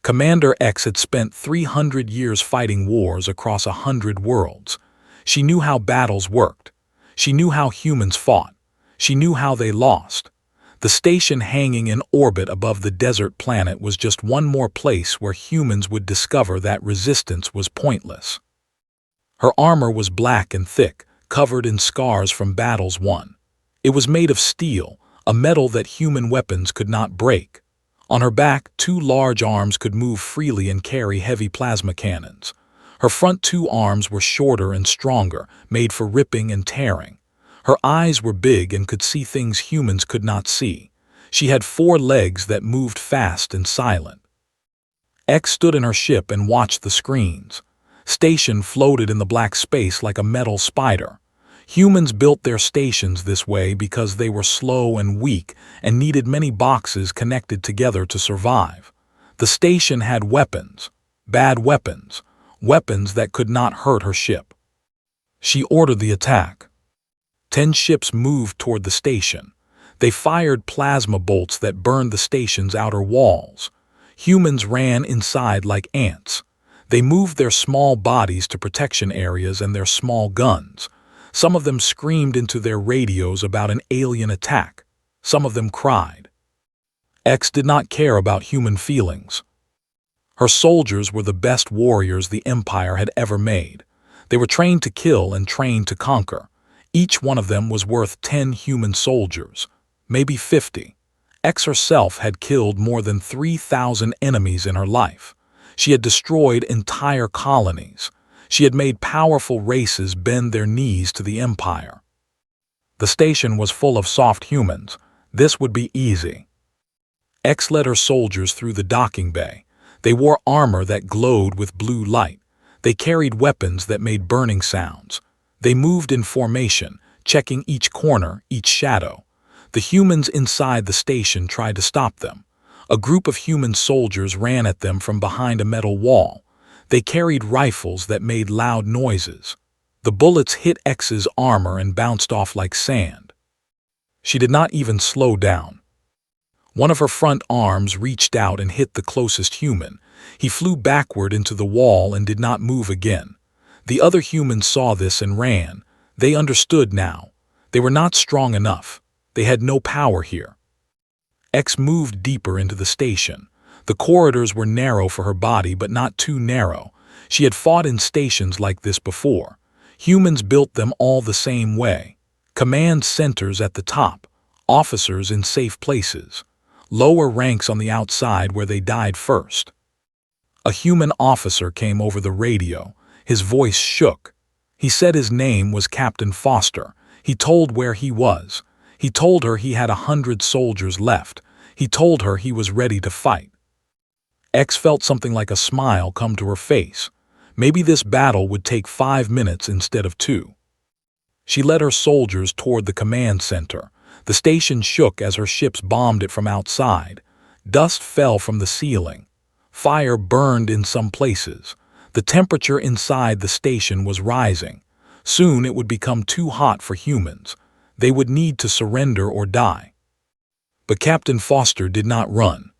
Commander X had spent 300 years fighting wars across 100 worlds. She knew how battles worked. She knew how humans fought. She knew how they lost. The station hanging in orbit above the desert planet was just one more place where humans would discover that resistance was pointless. Her armor was black and thick, covered in scars from battles won. It was made of steel, a metal that human weapons could not break. On her back, 2 large arms could move freely and carry heavy plasma cannons. Her front 2 arms were shorter and stronger, made for ripping and tearing. Her eyes were big and could see things humans could not see. She had 4 legs that moved fast and silent. X stood in her ship and watched the screens. Station floated in the black space like a metal spider. Humans built their stations this way because they were slow and weak and needed many boxes connected together to survive. The station had weapons, bad weapons, weapons that could not hurt her ship. She ordered the attack. 10 ships moved toward the station. They fired plasma bolts that burned the station's outer walls. Humans ran inside like ants. They moved their small bodies to protection areas and their small guns. Some of them screamed into their radios about an alien attack. Some of them cried. X did not care about human feelings. Her soldiers were the best warriors the Empire had ever made. They were trained to kill and trained to conquer. Each one of them was worth 10 human soldiers, maybe 50. X herself had killed more than 3,000 enemies in her life. She had destroyed entire colonies. She had made powerful races bend their knees to the Empire. The station was full of soft humans. This would be easy. X led her soldiers through the docking bay. They wore armor that glowed with blue light. They carried weapons that made burning sounds. They moved in formation, checking each corner, each shadow. The humans inside the station tried to stop them. A group of human soldiers ran at them from behind a metal wall. They carried rifles that made loud noises. The bullets hit X's armor and bounced off like sand. She did not even slow down. One of her front arms reached out and hit the closest human. He flew backward into the wall and did not move again. The other humans saw this and ran. They understood now. They were not strong enough. They had no power here. X moved deeper into the station. The corridors were narrow for her body, but not too narrow. She had fought in stations like this before. Humans built them all the same way. Command centers at the top, officers in safe places, lower ranks on the outside where they died first. A human officer came over the radio. His voice shook. He said his name was Captain Foster. He told where he was. He told her he had 100 soldiers left. He told her he was ready to fight. X felt something like a smile come to her face. Maybe this battle would take 5 minutes instead of 2. She led her soldiers toward the command center. The station shook as her ships bombed it from outside. Dust fell from the ceiling. Fire burned in some places. The temperature inside the station was rising. Soon it would become too hot for humans. They would need to surrender or die. But Captain Foster did not run.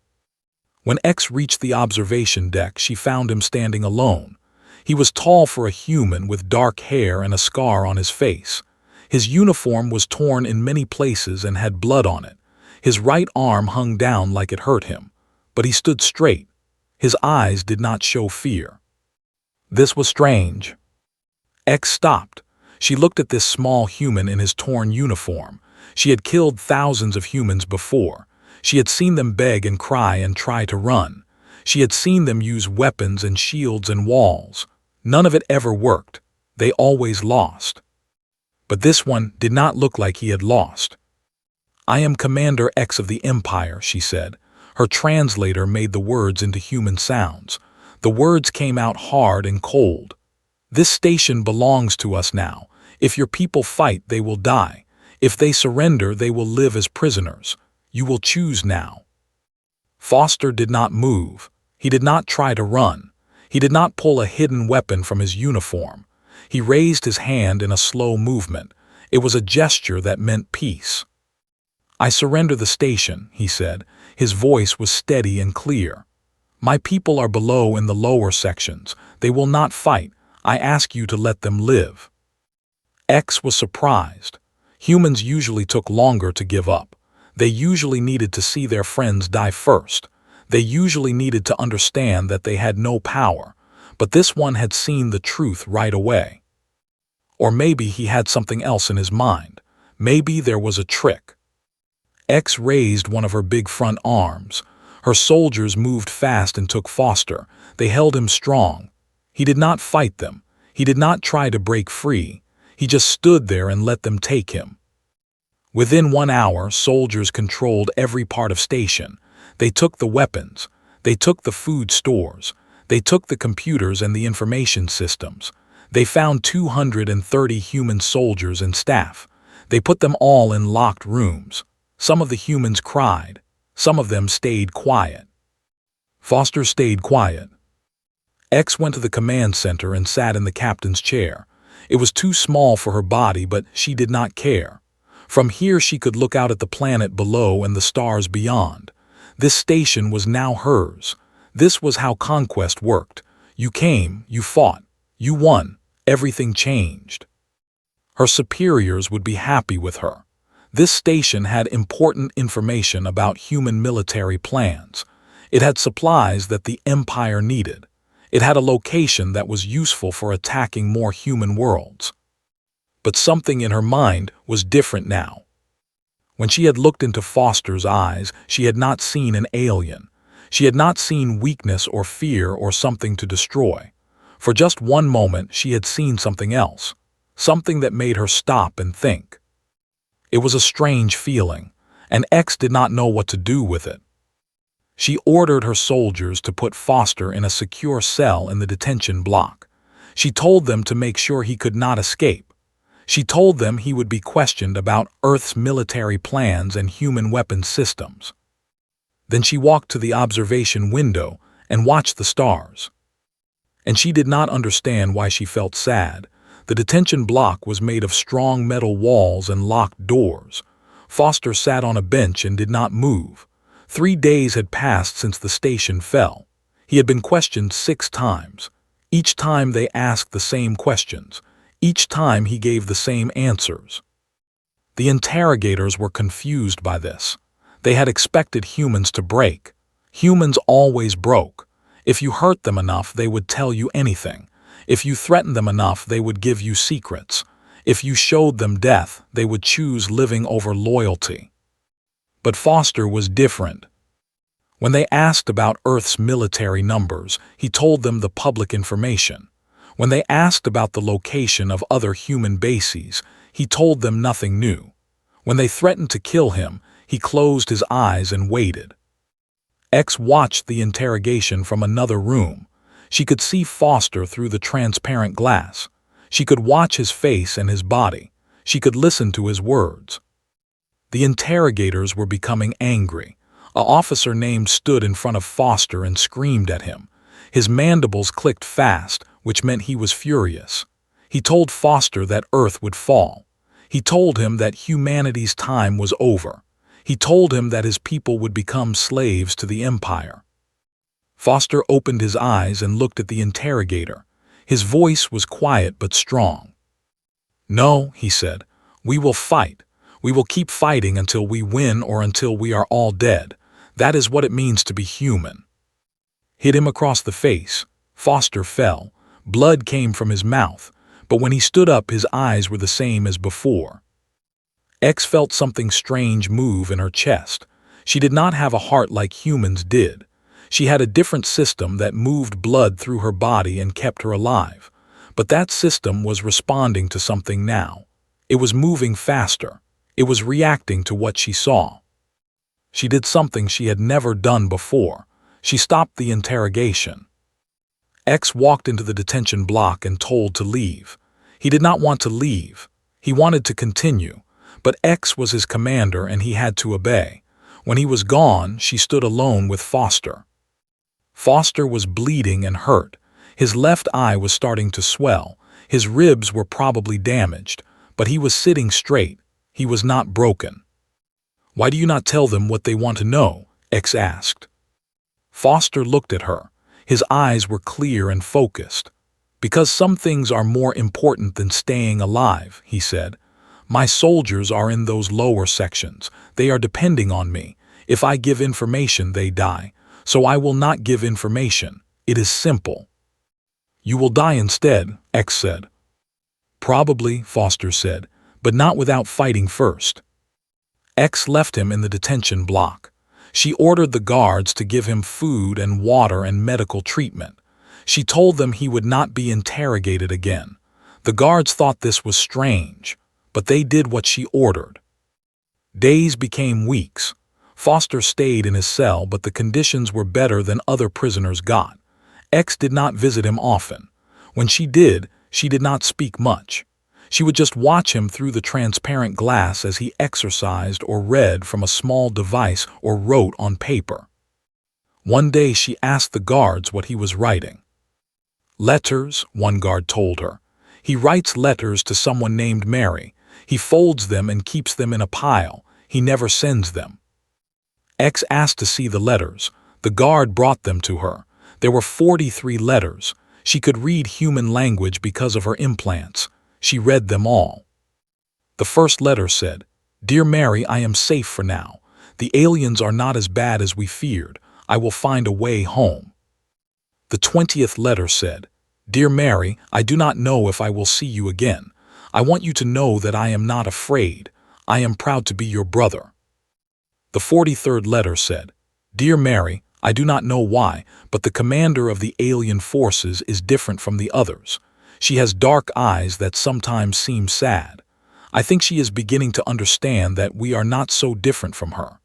When X reached the observation deck, she found him standing alone. He was tall for a human with dark hair and a scar on his face. His uniform was torn in many places and had blood on it. His right arm hung down like it hurt him, but he stood straight. His eyes did not show fear. This was strange. X stopped. She looked at this small human in his torn uniform. She had killed thousands of humans before. She had seen them beg and cry and try to run. She had seen them use weapons and shields and walls. None of it ever worked. They always lost. But this one did not look like he had lost. "I am Commander X of the Empire," she said. Her translator made the words into human sounds. The words came out hard and cold. "This station belongs to us now. If your people fight, they will die. If they surrender, they will live as prisoners. You will choose now." Foster did not move. He did not try to run. He did not pull a hidden weapon from his uniform. He raised his hand in a slow movement. It was a gesture that meant peace. "I surrender the station," he said. His voice was steady and clear. My people are below in the lower sections. They will not fight. I ask you to let them live. X was surprised. Humans usually took longer to give up. They usually needed to see their friends die first. They usually needed to understand that they had no power. But this one had seen the truth right away. Or maybe he had something else in his mind. Maybe there was a trick. X raised one of her big front arms. Her soldiers moved fast and took Foster. They held him strong. He did not fight them. He did not try to break free. He just stood there and let them take him. Within 1 hour, soldiers controlled every part of station. They took the weapons. They took the food stores. They took the computers and the information systems. They found 230 human soldiers and staff. They put them all in locked rooms. Some of the humans cried. Some of them stayed quiet. Foster stayed quiet. X went to the command center and sat in the captain's chair. It was too small for her body, but she did not care. From here she could look out at the planet below and the stars beyond. This station was now hers. This was how conquest worked. You came, you fought, you won, everything changed. Her superiors would be happy with her. This station had important information about human military plans. It had supplies that the Empire needed. It had a location that was useful for attacking more human worlds. But something in her mind was different now. When she had looked into Foster's eyes, she had not seen an alien. She had not seen weakness or fear or something to destroy. For just one moment, she had seen something else, something that made her stop and think. It was a strange feeling, and X did not know what to do with it. She ordered her soldiers to put Foster in a secure cell in the detention block. She told them to make sure he could not escape. She told them he would be questioned about Earth's military plans and human weapons systems. Then she walked to the observation window and watched the stars. And she did not understand why she felt sad. The detention block was made of strong metal walls and locked doors. Foster sat on a bench and did not move. 3 days had passed since the station fell. He had been questioned 6 times. Each time they asked the same questions. Each time he gave the same answers. The interrogators were confused by this. They had expected humans to break. Humans always broke. If you hurt them enough, they would tell you anything. If you threatened them enough, they would give you secrets. If you showed them death, they would choose living over loyalty. But Foster was different. When they asked about Earth's military numbers, he told them the public information. When they asked about the location of other human bases, he told them nothing new. When they threatened to kill him, he closed his eyes and waited. X watched the interrogation from another room. She could see Foster through the transparent glass. She could watch his face and his body. She could listen to his words. The interrogators were becoming angry. An officer named stood in front of Foster and screamed at him. His mandibles clicked fast, which meant he was furious. He told Foster that Earth would fall. He told him that humanity's time was over. He told him that his people would become slaves to the Empire. Foster opened his eyes and looked at the interrogator. His voice was quiet but strong. "No," he said, "we will fight. We will keep fighting until we win or until we are all dead. That is what it means to be human." Hit him across the face. Foster fell. Blood came from his mouth, but when he stood up, his eyes were the same as before. X felt something strange move in her chest. She did not have a heart like humans did. She had a different system that moved blood through her body and kept her alive. But that system was responding to something now. It was moving faster. It was reacting to what she saw. She did something she had never done before. She stopped the interrogation. X walked into the detention block and told to leave. He did not want to leave. He wanted to continue. But X was his commander and he had to obey. When he was gone, she stood alone with Foster. Foster was bleeding and hurt. His left eye was starting to swell. His ribs were probably damaged, but he was sitting straight. He was not broken. "Why do you not tell them what they want to know?" X asked. Foster looked at her. His eyes were clear and focused. "Because some things are more important than staying alive," he said. "My soldiers are in those lower sections. They are depending on me. If I give information, they die. So I will not give information. It is simple." "You will die instead," X said. "Probably," Foster said, "but not without fighting first." X left him in the detention block. She ordered the guards to give him food and water and medical treatment. She told them he would not be interrogated again. The guards thought this was strange, but they did what she ordered. Days became weeks. Foster stayed in his cell, but the conditions were better than other prisoners got. X did not visit him often. When she did not speak much. She would just watch him through the transparent glass as he exercised or read from a small device or wrote on paper. One day she asked the guards what he was writing. "Letters," one guard told her. "He writes letters to someone named Mary. He folds them and keeps them in a pile. He never sends them." X asked to see the letters. The guard brought them to her. There were 43 letters. She could read human language because of her implants. She read them all. The first letter said, "Dear Mary, I am safe for now. The aliens are not as bad as we feared. I will find a way home." The 20th letter said, "Dear Mary, I do not know if I will see you again. I want you to know that I am not afraid. I am proud to be your brother." The 43rd letter said, "Dear Mary, I do not know why, but the commander of the alien forces is different from the others. She has dark eyes that sometimes seem sad. I think she is beginning to understand that we are not so different from her.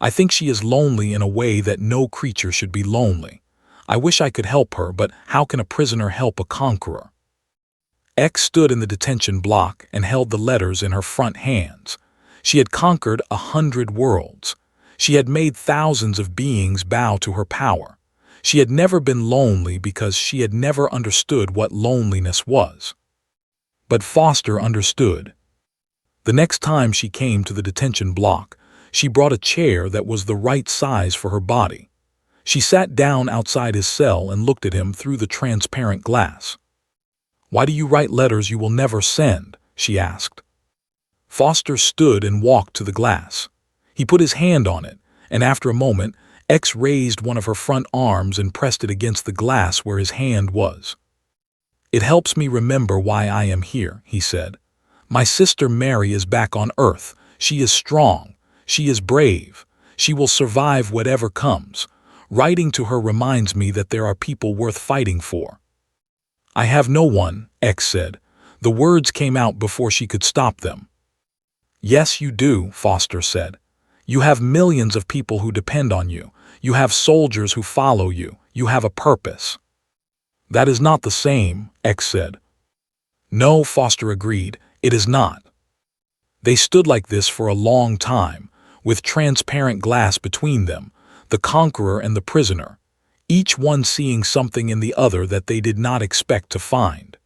I think she is lonely in a way that no creature should be lonely. I wish I could help her, but how can a prisoner help a conqueror?" X stood in the detention block and held the letters in her front hands. She had conquered 100 worlds. She had made thousands of beings bow to her power. She had never been lonely because she had never understood what loneliness was. But Foster understood. The next time she came to the detention block, she brought a chair that was the right size for her body. She sat down outside his cell and looked at him through the transparent glass. "Why do you write letters you will never send?" she asked. Foster stood and walked to the glass. He put his hand on it, and after a moment, X raised one of her front arms and pressed it against the glass where his hand was. "It helps me remember why I am here," he said. "My sister Mary is back on Earth. She is strong. She is brave. She will survive whatever comes. Writing to her reminds me that there are people worth fighting for." "I have no one," X said. The words came out before she could stop them. "Yes, you do," Foster said. "You have millions of people who depend on you. You have soldiers who follow you. You have a purpose." "That is not the same," X said. "No," Foster agreed, "it is not." They stood like this for a long time, with transparent glass between them, the conqueror and the prisoner, each one seeing something in the other that they did not expect to find.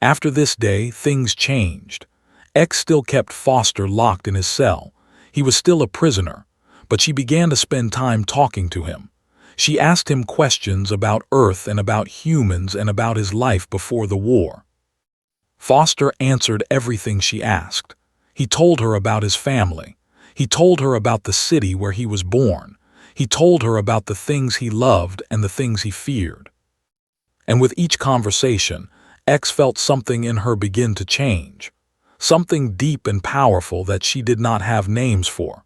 After this day, things changed. X still kept Foster locked in his cell. He was still a prisoner, but she began to spend time talking to him. She asked him questions about Earth and about humans and about his life before the war. Foster answered everything she asked. He told her about his family. He told her about the city where he was born. He told her about the things he loved and the things he feared. And with each conversation, X felt something in her begin to change. Something deep and powerful that she did not have names for.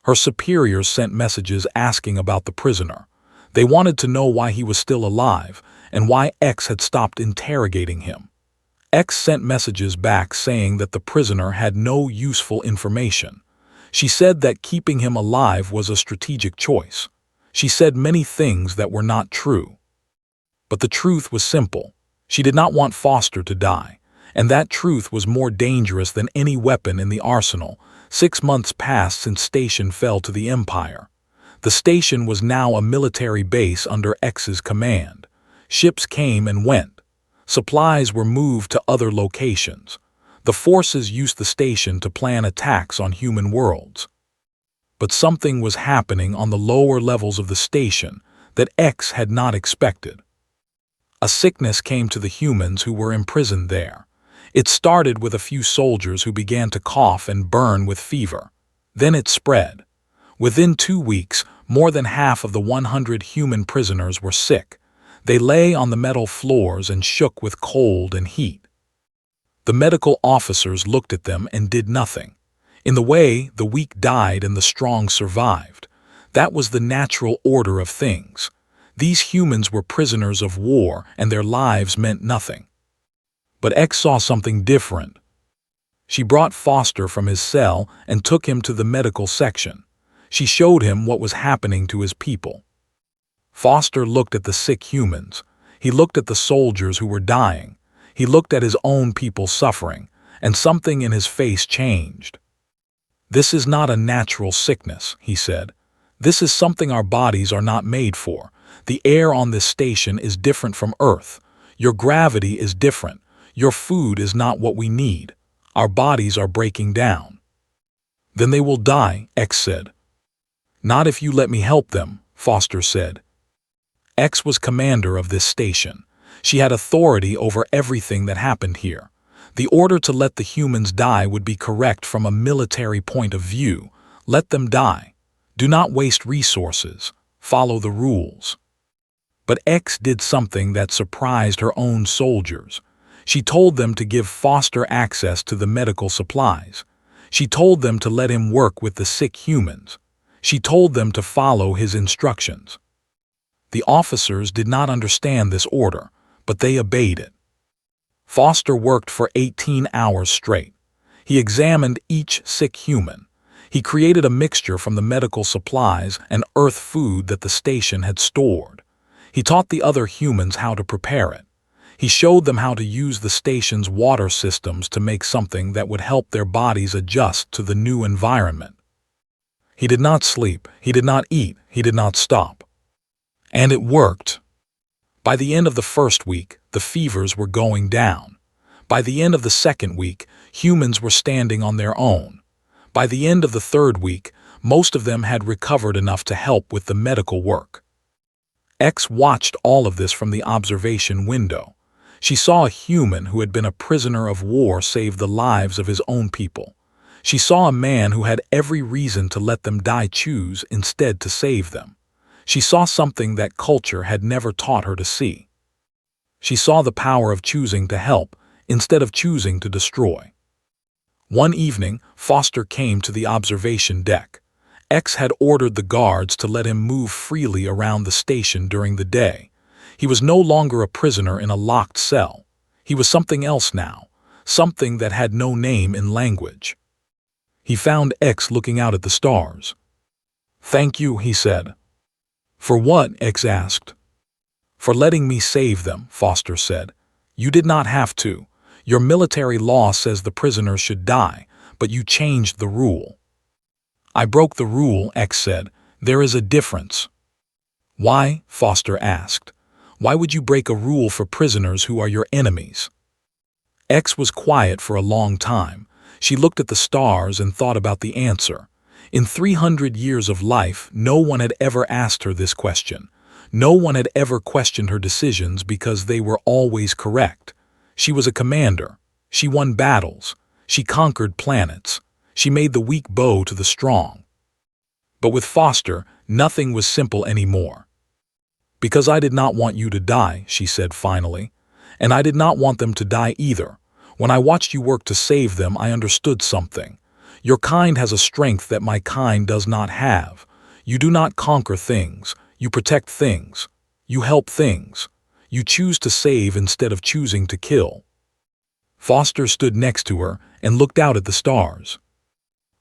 Her superiors sent messages asking about the prisoner. They wanted to know why he was still alive and why X had stopped interrogating him. X sent messages back saying that the prisoner had no useful information. She said that keeping him alive was a strategic choice. She said many things that were not true. But the truth was simple. She did not want Foster to die. And that truth was more dangerous than any weapon in the arsenal. 6 months passed since Station fell to the Empire. The station was now a military base under X's command. Ships came and went. Supplies were moved to other locations. The forces used the station to plan attacks on human worlds. but something was happening on the lower levels of the station that X had not expected. A sickness came to the humans who were imprisoned there. It started with a few soldiers who began to cough and burn with fever. Then it spread. Within 2 weeks, more than half of the 100 human prisoners were sick. They lay on the metal floors and shook with cold and heat. The medical officers looked at them and did nothing. In the way, the weak died and the strong survived. That was the natural order of things. These humans were prisoners of war and their lives meant nothing. But X saw something different. She brought Foster from his cell and took him to the medical section. She showed him what was happening to his people. Foster looked at the sick humans. He looked at the soldiers who were dying. He looked at his own people suffering, and something in his face changed. "This is not a natural sickness," he said. "This is something our bodies are not made for. The air on this station is different from Earth. Your gravity is different. Your food is not what we need. Our bodies are breaking down." "Then they will die," X said. "Not if you let me help them," Foster said. X was commander of this station. She had authority over everything that happened here. The order to let the humans die would be correct from a military point of view. Let them die. Do not waste resources. Follow the rules. But X did something that surprised her own soldiers. She told them to give Foster access to the medical supplies. She told them to let him work with the sick humans. She told them to follow his instructions. The officers did not understand this order, but they obeyed it. Foster worked for 18 hours straight. He examined each sick human. He created a mixture from the medical supplies and earth food that the station had stored. He taught the other humans how to prepare it. He showed them how to use the station's water systems to make something that would help their bodies adjust to the new environment. He did not sleep, he did not eat, he did not stop. And it worked. By the end of the first week, the fevers were going down. By the end of the second week, humans were standing on their own. By the end of the third week, most of them had recovered enough to help with the medical work. X watched all of this from the observation window. She saw a human who had been a prisoner of war save the lives of his own people. She saw a man who had every reason to let them die choose instead to save them. She saw something that culture had never taught her to see. She saw the power of choosing to help instead of choosing to destroy. One evening, Foster came to the observation deck. X had ordered the guards to let him move freely around the station during the day. He was no longer a prisoner in a locked cell. He was something else now, something that had no name in language. He found X looking out at the stars. "Thank you," he said. "For what?" X asked. "For letting me save them," Foster said. "You did not have to. Your military law says the prisoners should die, but you changed the rule." "I broke the rule," X said. "There is a difference." "Why?" Foster asked. "Why would you break a rule for prisoners who are your enemies?" X was quiet for a long time. She looked at the stars and thought about the answer. In 300 years of life, no one had ever asked her this question. No one had ever questioned her decisions because they were always correct. She was a commander. She won battles. She conquered planets. She made the weak bow to the strong. But with Foster, nothing was simple anymore. "Because I did not want you to die," she said finally. "And I did not want them to die either. When I watched you work to save them, I understood something. Your kind has a strength that my kind does not have. You do not conquer things. You protect things. You help things. You choose to save instead of choosing to kill." Foster stood next to her and looked out at the stars.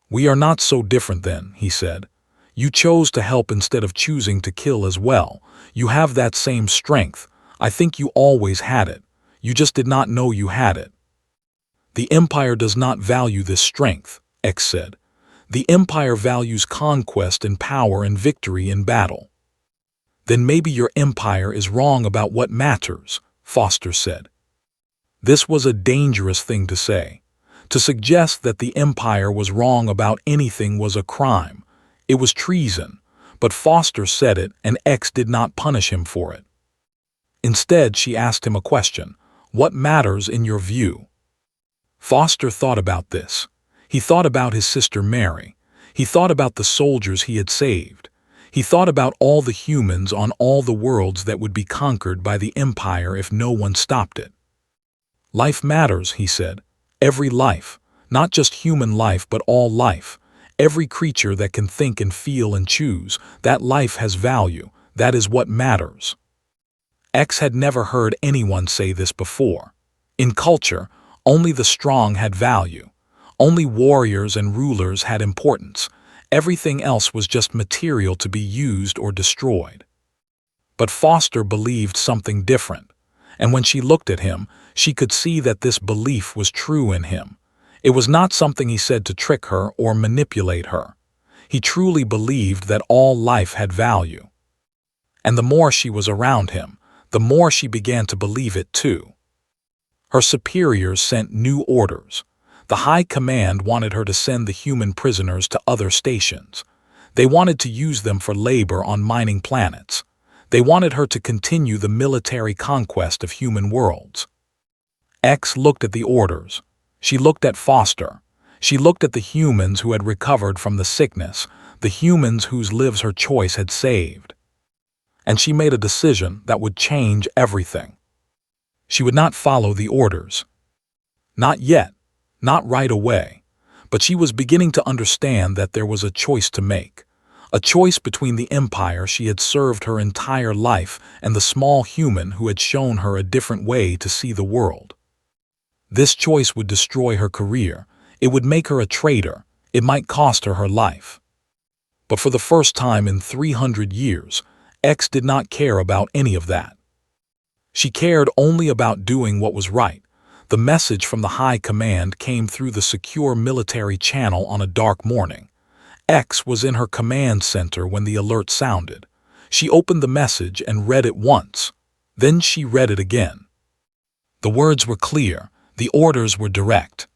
"We are not so different then," he said. "You chose to help instead of choosing to kill as well. You have that same strength. I think you always had it. You just did not know you had it." "The Empire does not value this strength," X said. "The Empire values conquest and power and victory in battle." "Then maybe your Empire is wrong about what matters," Foster said. This was a dangerous thing to say. To suggest that the Empire was wrong about anything was a crime. It was treason, but Foster said it and X did not punish him for it. Instead, she asked him a question. What matters in your view? Foster thought about this. He thought about his sister Mary. He thought about the soldiers he had saved. He thought about all the humans on all the worlds that would be conquered by the Empire if no one stopped it. Life matters, he said. Every life. Not just human life, but all life. Every creature that can think and feel and choose, that life has value. That is what matters. X had never heard anyone say this before. In culture, only the strong had value. Only warriors and rulers had importance. Everything else was just material to be used or destroyed. But Foster believed something different, and when she looked at him, she could see that this belief was true in him. It was not something he said to trick her or manipulate her. He truly believed that all life had value. And the more she was around him, the more she began to believe it too. Her superiors sent new orders. The High Command wanted her to send the human prisoners to other stations. They wanted to use them for labor on mining planets. They wanted her to continue the military conquest of human worlds. X looked at the orders. She looked at Foster. She looked at the humans who had recovered from the sickness, the humans whose lives her choice had saved. And she made a decision that would change everything. She would not follow the orders. Not yet, not right away, but she was beginning to understand that there was a choice to make. A choice between the empire she had served her entire life and the small human who had shown her a different way to see the world. This choice would destroy her career. It would make her a traitor. It might cost her her life. But for the first time in 300 years, X did not care about any of that. She cared only about doing what was right. The message from the High Command came through the secure military channel on a dark morning. X was in her command center when the alert sounded. She opened the message and read it once. Then she read it again. The words were clear. The orders were direct.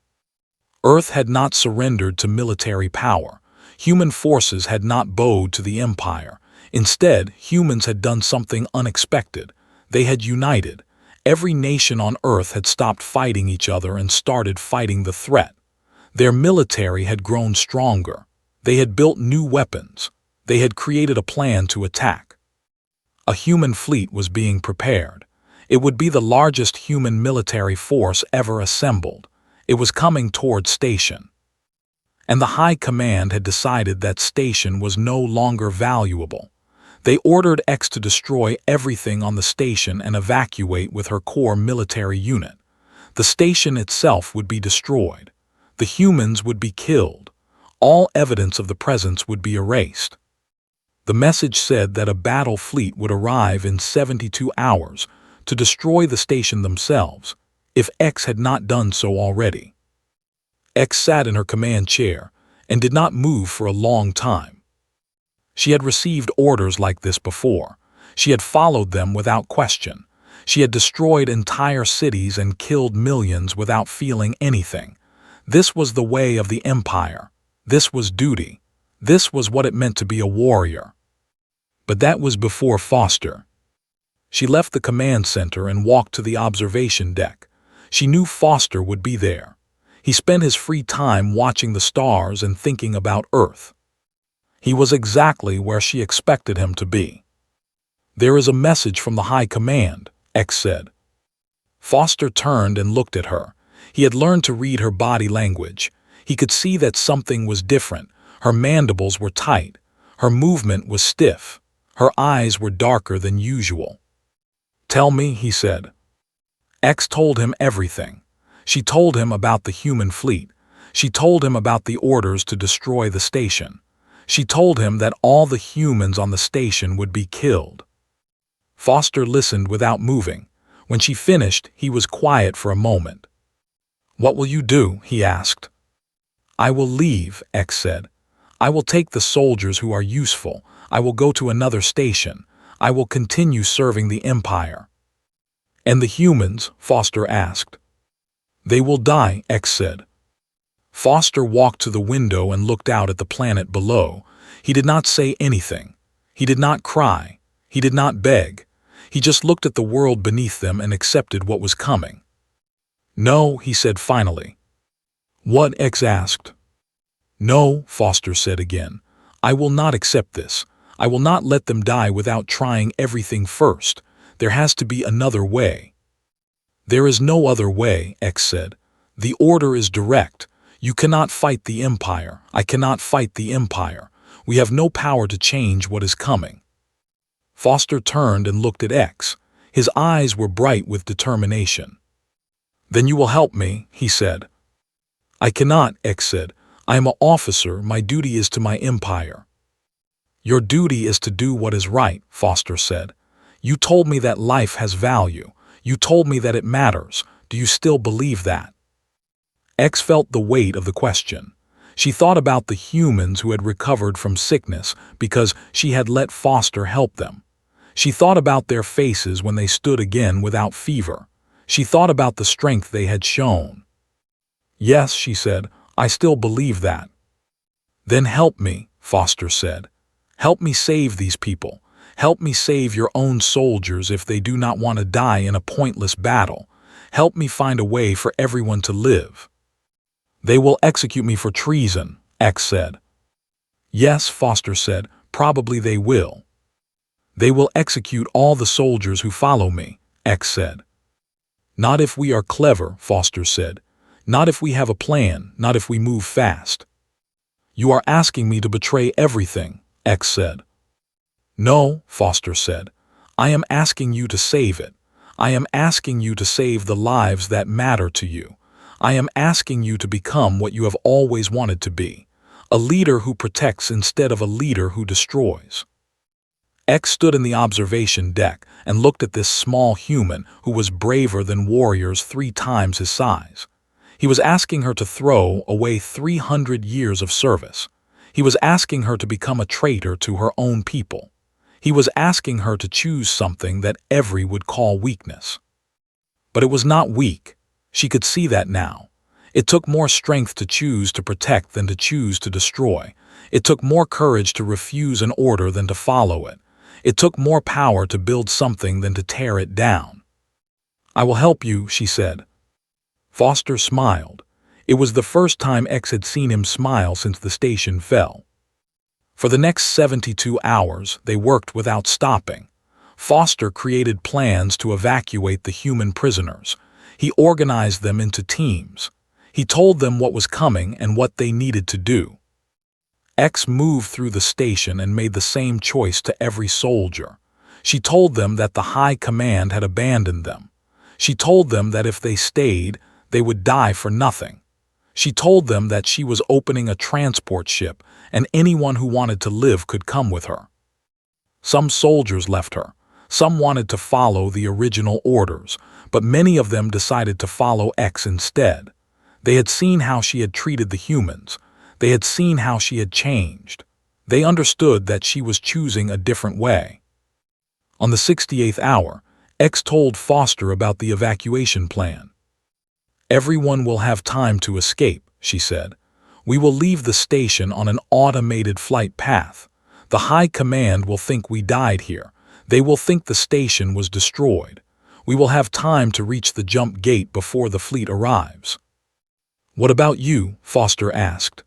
Earth had not surrendered to military power. Human forces had not bowed to the Empire. Instead, humans had done something unexpected. They had united. Every nation on Earth had stopped fighting each other and started fighting the threat. Their military had grown stronger. They had built new weapons. They had created a plan to attack. A human fleet was being prepared. It would be the largest human military force ever assembled. It was coming toward Station. And the High Command had decided that Station was no longer valuable. They ordered X to destroy everything on the station and evacuate with her core military unit. The station itself would be destroyed. The humans would be killed. All evidence of the presence would be erased. The message said that a battle fleet would arrive in 72 hours to destroy the station themselves, if X had not done so already. X sat in her command chair and did not move for a long time. She had received orders like this before. She had followed them without question. She had destroyed entire cities and killed millions without feeling anything. This was the way of the Empire. This was duty. This was what it meant to be a warrior. But that was before Foster. She left the command center and walked to the observation deck. She knew Foster would be there. He spent his free time watching the stars and thinking about Earth. He was exactly where she expected him to be. "There is a message from the High Command," X said. Foster turned and looked at her. He had learned to read her body language. He could see that something was different. Her mandibles were tight. Her movement was stiff. Her eyes were darker than usual. "Tell me," he said. X told him everything. She told him about the human fleet. She told him about the orders to destroy the station. She told him that all the humans on the station would be killed. Foster listened without moving. When she finished, he was quiet for a moment. "What will you do?" he asked. "I will leave," X said. "I will take the soldiers who are useful. I will go to another station. I will continue serving the Empire." "And the humans?" Foster asked. "They will die," X said. Foster walked to the window and looked out at the planet below. He did not say anything. He did not cry. He did not beg. He just looked at the world beneath them and accepted what was coming. "No," he said finally. "What?" X asked. "No," Foster said again. "I will not accept this. I will not let them die without trying everything first. There has to be another way." "There is no other way," X said. "The order is direct. You cannot fight the Empire. I cannot fight the Empire. We have no power to change what is coming." Foster turned and looked at X. His eyes were bright with determination. "Then you will help me," he said. "I cannot," X said. "I am an officer. My duty is to my Empire." "Your duty is to do what is right," Foster said. "You told me that life has value. You told me that it matters. Do you still believe that?" X felt the weight of the question. She thought about the humans who had recovered from sickness because she had let Foster help them. She thought about their faces when they stood again without fever. She thought about the strength they had shown. "Yes," she said, "I still believe that." "Then help me," Foster said. "Help me save these people. Help me save your own soldiers if they do not want to die in a pointless battle. Help me find a way for everyone to live." "They will execute me for treason," X said. "Yes," Foster said, "probably they will." "They will execute all the soldiers who follow me," X said. "Not if we are clever," Foster said. "Not if we have a plan, not if we move fast." "You are asking me to betray everything," X said. "No," Foster said. "I am asking you to save it. I am asking you to save the lives that matter to you. I am asking you to become what you have always wanted to be, a leader who protects instead of a leader who destroys." X stood in the observation deck and looked at this small human who was braver than warriors 3 times his size. He was asking her to throw away 300 years of service. He was asking her to become a traitor to her own people. He was asking her to choose something that every would call weakness. But it was not weak. She could see that now. It took more strength to choose to protect than to choose to destroy. It took more courage to refuse an order than to follow it. It took more power to build something than to tear it down. "I will help you," she said. Foster smiled. It was the first time X had seen him smile since the station fell. For the next 72 hours, they worked without stopping. Foster created plans to evacuate the human prisoners. He organized them into teams. He told them what was coming and what they needed to do. X moved through the station and made the same choice to every soldier. She told them that the High Command had abandoned them. She told them that if they stayed, they would die for nothing. She told them that she was opening a transport ship and anyone who wanted to live could come with her. Some soldiers left her. Some wanted to follow the original orders, but many of them decided to follow X instead. They had seen how she had treated the humans. They had seen how she had changed. They understood that she was choosing a different way. On the 68th hour, X told Foster about the evacuation plan. "Everyone will have time to escape," she said. "We will leave the station on an automated flight path. The High Command will think we died here. They will think the station was destroyed. We will have time to reach the jump gate before the fleet arrives." "What about you?" Foster asked.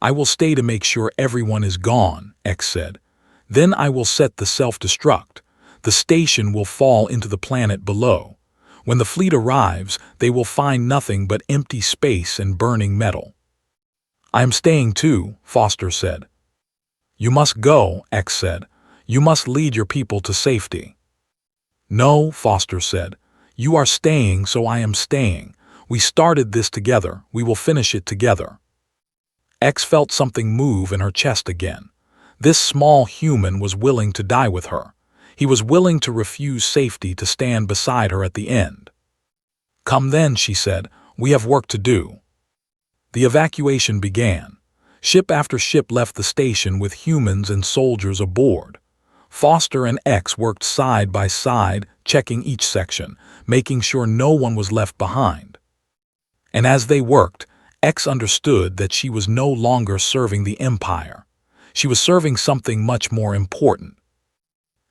"I will stay to make sure everyone is gone," X said. "Then I will set the self-destruct. The station will fall into the planet below. When the fleet arrives, they will find nothing but empty space and burning metal." "I am staying too," Foster said. "You must go," X said. "You must lead your people to safety." "No," Foster said. "You are staying, so I am staying. We started this together. We will finish it together." X felt something move in her chest again. This small human was willing to die with her. He was willing to refuse safety to stand beside her at the end. "Come then," she said. "We have work to do." The evacuation began. Ship after ship left the station with humans and soldiers aboard. Foster and X worked side by side, checking each section, making sure no one was left behind. And as they worked, X understood that she was no longer serving the Empire. She was serving something much more important.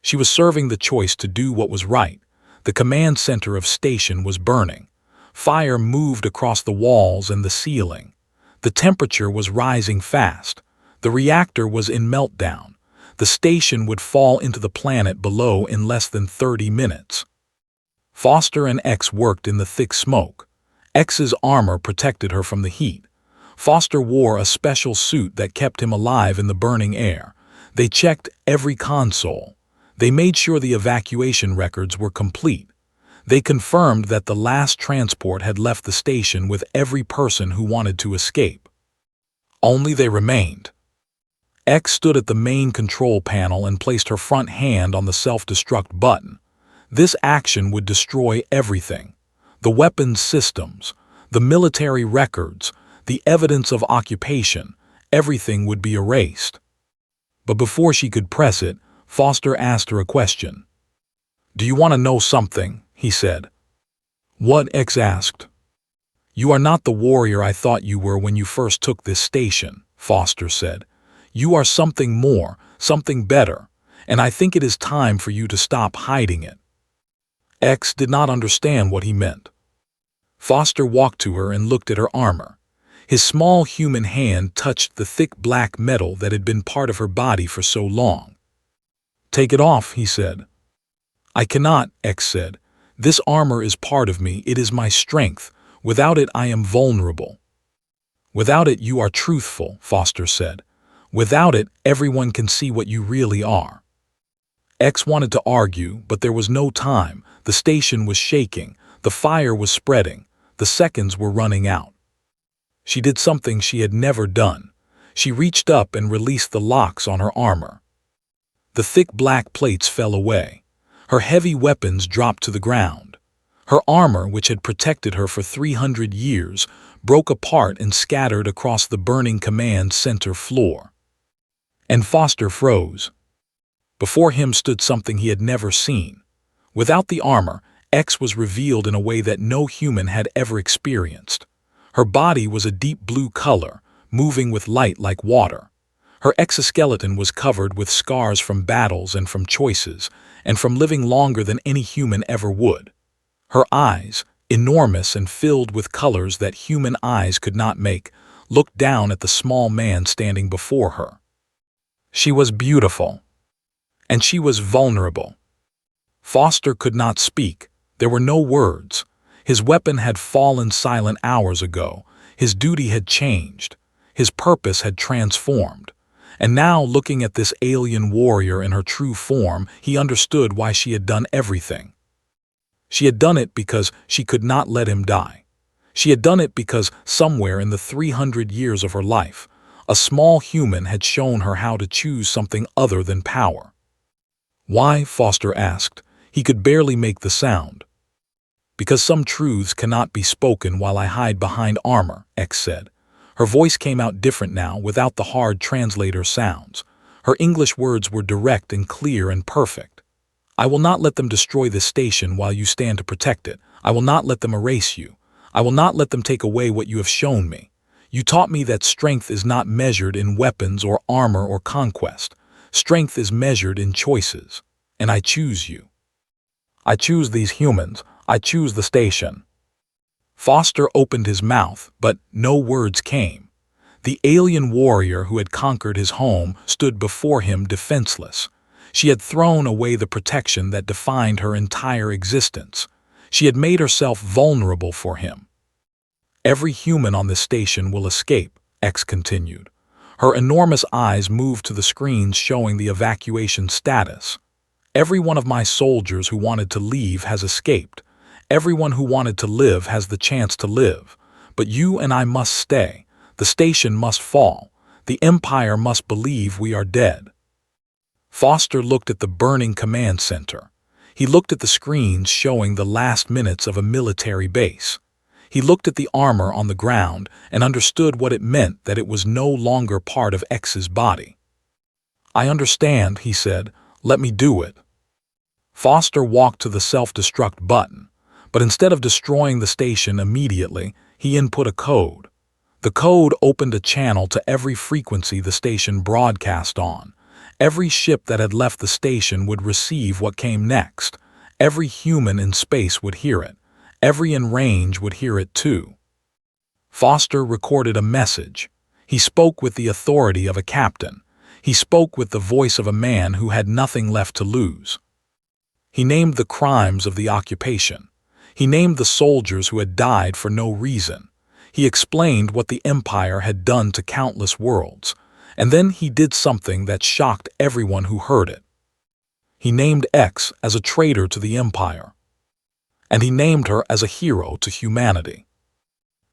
She was serving the choice to do what was right. The command center of station was burning. Fire moved across the walls and the ceiling. The temperature was rising fast. The reactor was in meltdown. The station would fall into the planet below in less than 30 minutes. Foster and X worked in the thick smoke. X's armor protected her from the heat. Foster wore a special suit that kept him alive in the burning air. They checked every console. They made sure the evacuation records were complete. They confirmed that the last transport had left the station with every person who wanted to escape. Only they remained. X stood at the main control panel and placed her front hand on the self-destruct button. This action would destroy everything. The weapons systems, the military records, the evidence of occupation, everything would be erased. But before she could press it, Foster asked her a question. "Do you want to know something?" he said. "What?" X asked. "You are not the warrior I thought you were when you first took this station," Foster said. "You are something more, something better, and I think it is time for you to stop hiding it." X did not understand what he meant. Foster walked to her and looked at her armor. His small human hand touched the thick black metal that had been part of her body for so long. "Take it off," he said. "I cannot," X said. "This armor is part of me, it is my strength. Without it I am vulnerable." "Without it you are truthful," Foster said. "Without it everyone can see what you really are." X wanted to argue, but there was no time. The station was shaking, the fire was spreading, the seconds were running out. She did something she had never done. She reached up and released the locks on her armor. The thick black plates fell away. Her heavy weapons dropped to the ground. Her armor, which had protected her for 300 years, broke apart and scattered across the burning command center floor. And Foster froze. Before him stood something he had never seen. Without the armor, X was revealed in a way that no human had ever experienced. Her body was a deep blue color, moving with light like water. Her exoskeleton was covered with scars from battles and from choices, and from living longer than any human ever would. Her eyes, enormous and filled with colors that human eyes could not make, looked down at the small man standing before her. She was beautiful. And she was vulnerable. Foster could not speak. There were no words. His weapon had fallen silent hours ago. His duty had changed. His purpose had transformed. And now, looking at this alien warrior in her true form, he understood why she had done everything. She had done it because she could not let him die. She had done it because somewhere in the 300 years of her life, a small human had shown her how to choose something other than power. "Why?" Foster asked. He could barely make the sound. "Because some truths cannot be spoken while I hide behind armor," X said. Her voice came out different now, without the hard translator sounds. Her English words were direct and clear and perfect. "I will not let them destroy this station while you stand to protect it. I will not let them erase you. I will not let them take away what you have shown me. You taught me that strength is not measured in weapons or armor or conquest. Strength is measured in choices, and I choose you. I choose these humans. I choose the station." Foster opened his mouth, but no words came. The alien warrior who had conquered his home stood before him defenseless. She had thrown away the protection that defined her entire existence. She had made herself vulnerable for him. "Every human on this station will escape," X continued. Her enormous eyes moved to the screens showing the evacuation status. "Every one of my soldiers who wanted to leave has escaped. Everyone who wanted to live has the chance to live. But you and I must stay. The station must fall. The Empire must believe we are dead." Foster looked at the burning command center. He looked at the screens showing the last minutes of a military base. He looked at the armor on the ground and understood what it meant that it was no longer part of X's body. "I understand," he said. "Let me do it." Foster walked to the self-destruct button, but instead of destroying the station immediately, he input a code. The code opened a channel to every frequency the station broadcast on. Every ship that had left the station would receive what came next. Every human in space would hear it. Every in range would hear it too. Foster recorded a message. He spoke with the authority of a captain. He spoke with the voice of a man who had nothing left to lose. He named the crimes of the occupation. He named the soldiers who had died for no reason. He explained what the Empire had done to countless worlds. And then he did something that shocked everyone who heard it. He named X as a traitor to the Empire. And he named her as a hero to humanity.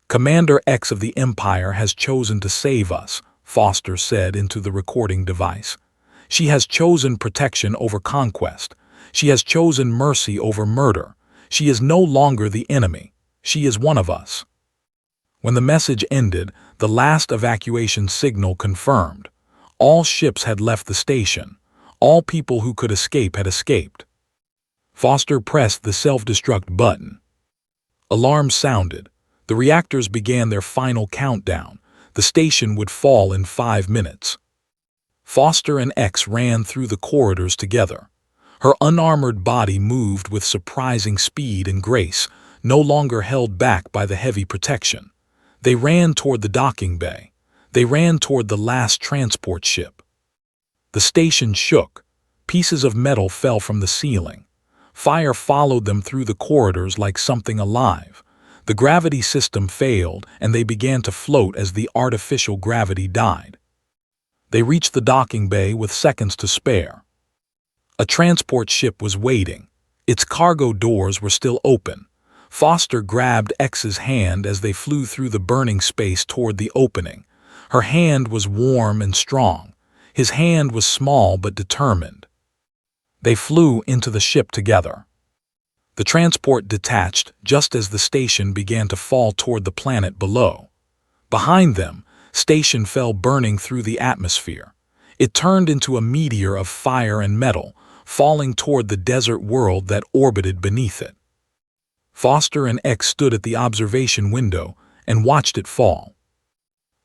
Commander X of the Empire has chosen to save us, Foster said into the recording device. She has chosen protection over conquest. She has chosen mercy over murder. She is no longer the enemy. She is one of us. When the message ended, the last evacuation signal confirmed. All ships had left the station. All people who could escape had escaped. Foster pressed the self-destruct button. Alarms sounded. The reactors began their final countdown. The station would fall in 5 minutes. Foster and X ran through the corridors together. Her unarmored body moved with surprising speed and grace, no longer held back by the heavy protection. They ran toward the docking bay. They ran toward the last transport ship. The station shook. Pieces of metal fell from the ceiling. Fire followed them through the corridors like something alive. The gravity system failed, and they began to float as the artificial gravity died. They reached the docking bay with seconds to spare. A transport ship was waiting. Its cargo doors were still open. Foster grabbed X's hand as they flew through the burning space toward the opening. Her hand was warm and strong. His hand was small but determined. They flew into the ship together. The transport detached just as the station began to fall toward the planet below. Behind them, station fell burning through the atmosphere. It turned into a meteor of fire and metal, falling toward the desert world that orbited beneath it. Foster and X stood at the observation window and watched it fall.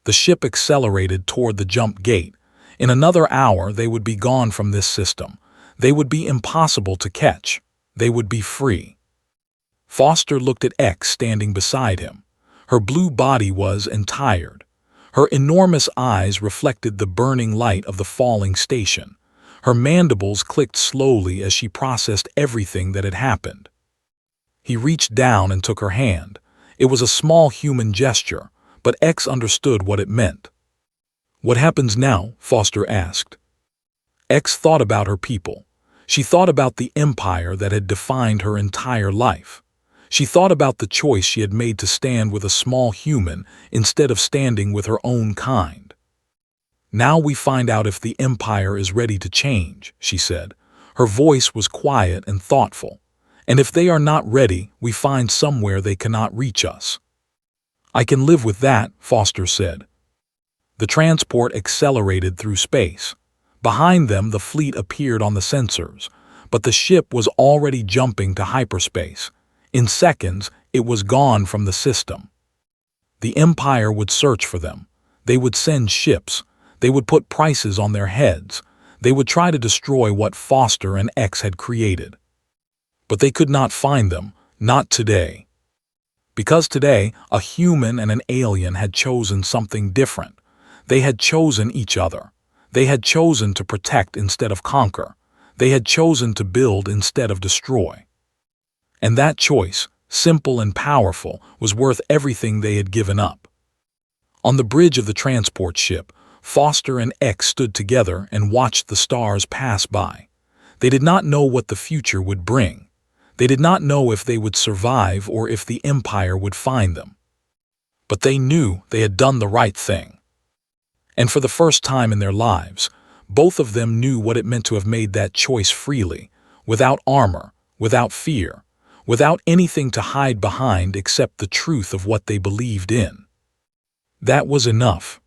The ship accelerated toward the jump gate. In another hour, they would be gone from this system. They would be impossible to catch. They would be free. Foster looked at X standing beside him. Her blue body was tired. Her enormous eyes reflected the burning light of the falling station. Her mandibles clicked slowly as she processed everything that had happened. He reached down and took her hand. It was a small human gesture, but X understood what it meant. "What happens now?" Foster asked. X thought about her people. She thought about the empire that had defined her entire life. She thought about the choice she had made to stand with a small human instead of standing with her own kind. "Now we find out if the empire is ready to change," she said. Her voice was quiet and thoughtful. "And if they are not ready, we find somewhere they cannot reach us." "I can live with that," Foster said. The transport accelerated through space. Behind them, the fleet appeared on the sensors, but the ship was already jumping to hyperspace. In seconds, it was gone from the system. The Empire would search for them. They would send ships. They would put prices on their heads. They would try to destroy what Foster and X had created. But they could not find them, not today. Because today, a human and an alien had chosen something different. They had chosen each other. They had chosen to protect instead of conquer. They had chosen to build instead of destroy. And that choice, simple and powerful, was worth everything they had given up. On the bridge of the transport ship, Foster and X stood together and watched the stars pass by. They did not know what the future would bring. They did not know if they would survive or if the Empire would find them. But they knew they had done the right thing. And for the first time in their lives, both of them knew what it meant to have made that choice freely, without armor, without fear, without anything to hide behind except the truth of what they believed in. That was enough.